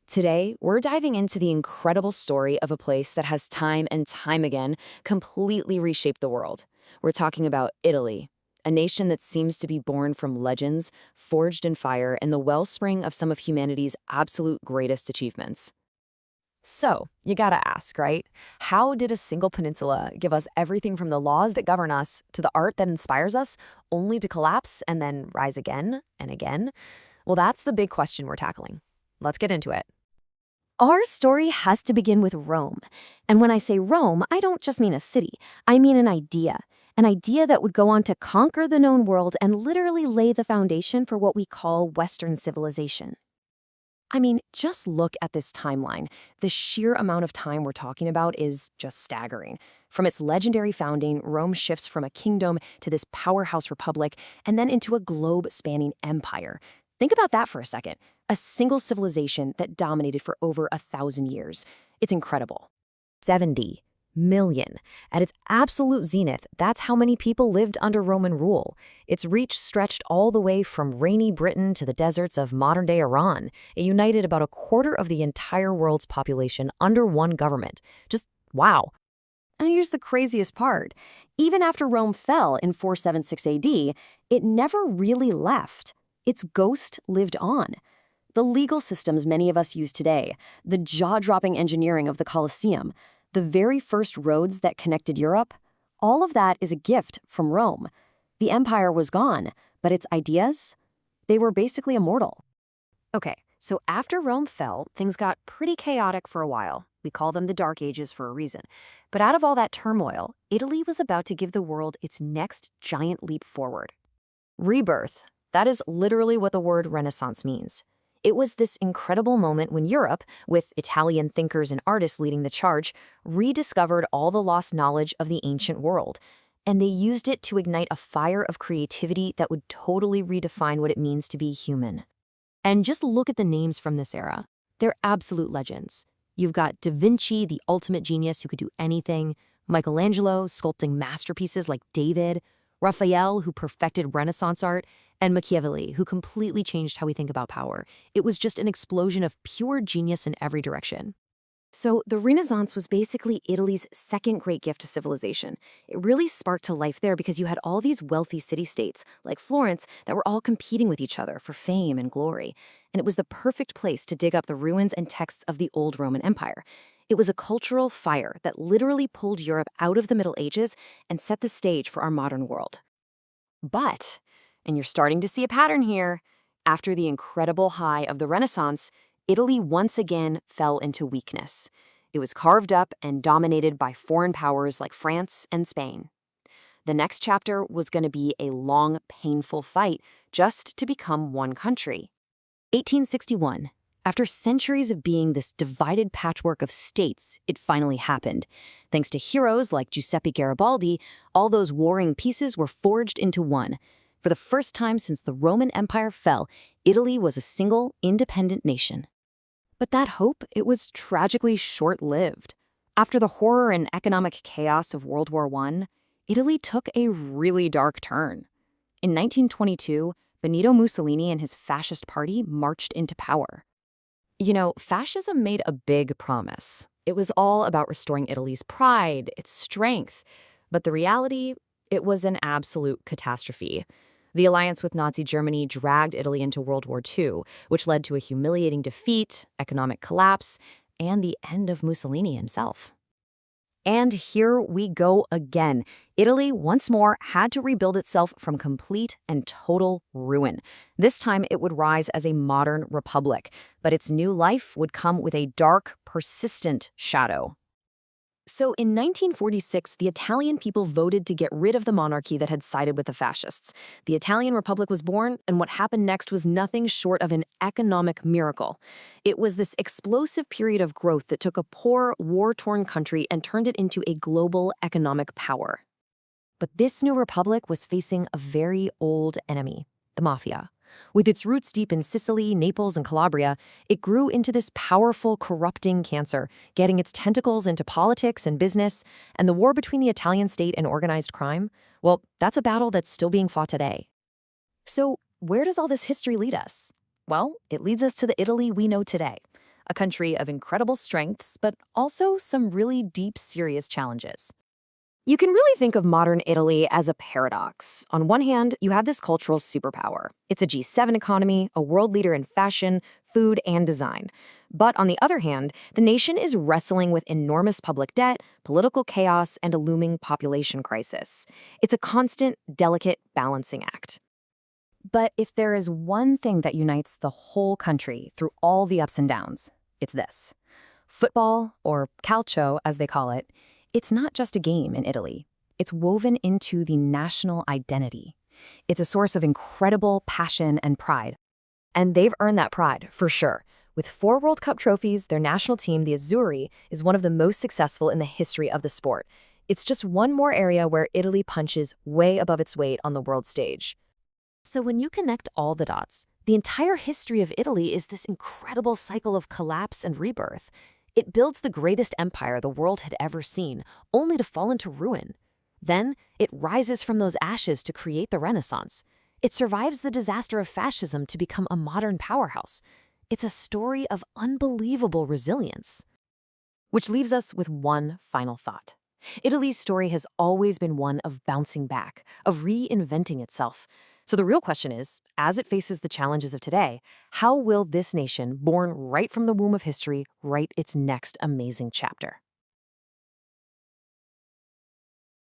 Today, we're diving into the incredible story of a place that has time and time again completely reshaped the world. We're talking about Italy, a nation that seems to be born from legends, forged in fire, and the wellspring of some of humanity's absolute greatest achievements. So, you gotta ask, right? How did a single peninsula give us everything from the laws that govern us to the art that inspires us, only to collapse and then rise again and again? Well, that's the big question we're tackling. Let's get into it. Our story has to begin with Rome. And when I say Rome, I don't just mean a city. I mean an idea. An idea that would go on to conquer the known world and literally lay the foundation for what we call Western civilization. I mean, just look at this timeline. The sheer amount of time we're talking about is just staggering. From its legendary founding, Rome shifts from a kingdom to this powerhouse republic and then into a globe-spanning empire. Think about that for a second. A single civilization that dominated for over 1,000 years. It's incredible. 70 million. At its absolute zenith, that's how many people lived under Roman rule. Its reach stretched all the way from rainy Britain to the deserts of modern-day Iran. It united about a quarter of the entire world's population under one government. Just wow. And here's the craziest part. Even after Rome fell in 476 AD, it never really left. Its ghost lived on. The legal systems many of us use today, the jaw-dropping engineering of the Colosseum, the very first roads that connected Europe, all of that is a gift from Rome. The empire was gone, but its ideas, they were basically immortal. Okay, so after Rome fell, things got pretty chaotic for a while. We call them the Dark Ages for a reason. But out of all that turmoil, Italy was about to give the world its next giant leap forward. Rebirth. That is literally what the word Renaissance means. It was this incredible moment when Europe, with Italian thinkers and artists leading the charge, rediscovered all the lost knowledge of the ancient world. And they used it to ignite a fire of creativity that would totally redefine what it means to be human. And just look at the names from this era. They're absolute legends. You've got Da Vinci, the ultimate genius who could do anything, Michelangelo, sculpting masterpieces like David, Raphael, who perfected Renaissance art, and Machiavelli, who completely changed how we think about power. It was just an explosion of pure genius in every direction. So the Renaissance was basically Italy's second great gift to civilization. It really sparked to life there because you had all these wealthy city-states, like Florence, that were all competing with each other for fame and glory. And it was the perfect place to dig up the ruins and texts of the old Roman Empire. It was a cultural fire that literally pulled Europe out of the Middle Ages and set the stage for our modern world. But, and you're starting to see a pattern here, after the incredible high of the Renaissance, Italy once again fell into weakness. It was carved up and dominated by foreign powers like France and Spain. The next chapter was going to be a long, painful fight just to become one country. 1861. After centuries of being this divided patchwork of states, it finally happened. Thanks to heroes like Giuseppe Garibaldi, all those warring pieces were forged into one. For the first time since the Roman Empire fell, Italy was a single, independent nation. But that hope, it was tragically short-lived. After the horror and economic chaos of World War I, Italy took a really dark turn. In 1922, Benito Mussolini and his fascist party marched into power. You know, fascism made a big promise. It was all about restoring Italy's pride, its strength. But the reality, it was an absolute catastrophe. The alliance with Nazi Germany dragged Italy into World War II, which led to a humiliating defeat, economic collapse, and the end of Mussolini himself. And here we go again. Italy, once more, had to rebuild itself from complete and total ruin. This time, it would rise as a modern republic, but its new life would come with a dark, persistent shadow. So in 1946, the Italian people voted to get rid of the monarchy that had sided with the fascists. The Italian Republic was born, and what happened next was nothing short of an economic miracle. It was this explosive period of growth that took a poor, war-torn country and turned it into a global economic power. But this new republic was facing a very old enemy, the Mafia. With its roots deep in Sicily, Naples, and Calabria, it grew into this powerful, corrupting cancer, getting its tentacles into politics and business, and the war between the Italian state and organized crime, well, that's a battle that's still being fought today. So, where does all this history lead us? Well, it leads us to the Italy we know today. a country of incredible strengths, but also some really deep, serious challenges. You can really think of modern Italy as a paradox. On one hand, you have this cultural superpower. It's a G7 economy, a world leader in fashion, food, and design. But on the other hand, the nation is wrestling with enormous public debt, political chaos, and a looming population crisis. It's a constant, delicate balancing act. But if there is one thing that unites the whole country through all the ups and downs, it's this. Football, or calcio as they call it, it's not just a game in Italy. It's woven into the national identity. It's a source of incredible passion and pride. And they've earned that pride, for sure. With 4 World Cup trophies, their national team, the Azzurri, is one of the most successful in the history of the sport. It's just one more area where Italy punches way above its weight on the world stage. So when you connect all the dots, the entire history of Italy is this incredible cycle of collapse and rebirth. It builds the greatest empire the world had ever seen, only to fall into ruin. Then, it rises from those ashes to create the Renaissance. It survives the disaster of fascism to become a modern powerhouse. It's a story of unbelievable resilience. Which leaves us with one final thought. Italy's story has always been one of bouncing back, of reinventing itself. So the real question is, as it faces the challenges of today, how will this nation, born right from the womb of history, write its next amazing chapter?